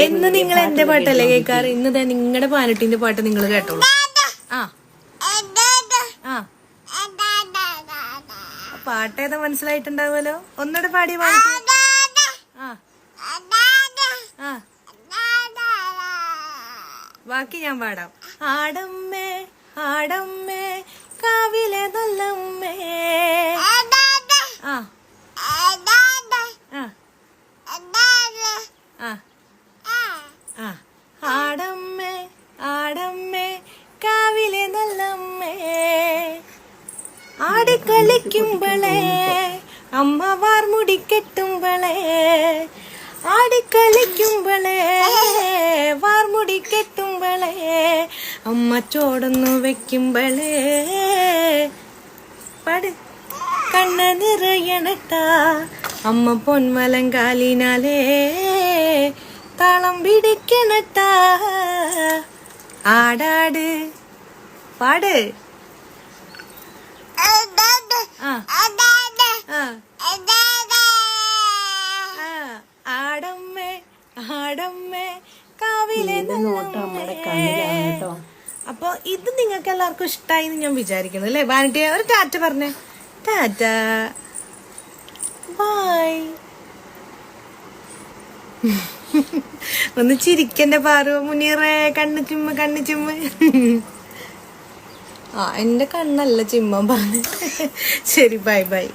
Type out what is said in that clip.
എന്ന് നിങ്ങൾ എന്റെ പാട്ടല്ലേ കേൾക്കാറ്? ഇന്ന് നിങ്ങളുടെ പാനട്ടിന്റെ പാട്ട് നിങ്ങൾ കേട്ടോളൂ. ആ ആ പാട്ട് ഏതാ മനസ്സിലായിട്ടുണ്ടാവുമല്ലോ. ഒന്നുകൂടെ പാടി ബാക്കി ഞാൻ പാടാം. ആടമ്മേ ആടമ്മേ കാവിലെ നല്ലമ്മേ. ആ ആടമ്മേ ആടമ്മേ കാവിലെ നല്ലമ്മേ. ആടിക്കളിക്കുമ്പളേ അമ്മ വാർമുടി കെട്ടുമ്പളേ. ആടിക്കളിക്കുമ്പളേ വാർമുടി കെട്ടുമ്പളേ. അമ്മ ചോടൊന്നു വെക്കുമ്പളേ. പാട്. കണ്ണ നിറയണട്ടാ അമ്മ പൊന്മലങ്കാലിനാലേ. താളം പിടിക്കണട്ടാ ആടാട്. പാട്. ആടമ്മേ ആടമ്മേ കാവിലെ നല്ലമ്മേ. അപ്പൊ ഇത് നിങ്ങൾക്ക് എല്ലാവർക്കും ഇഷ്ടായി എന്ന് ഞാൻ വിചാരിക്കുന്നു അല്ലേ? വാനിട്ടിയ ഒരു ടാറ്റ പറഞ്ഞേ. ടാറ്റ ബൈ. ഒന്ന് ചിരിക്കന്റെ പാറു മുനീറേ. കണ്ണ് ചിമ്മ കണ്ണ് ചിമ്മ. എന്റെ കണ്ണല്ല ചിമ്മ പറഞ്ഞു. ശരി ബൈ ബൈ.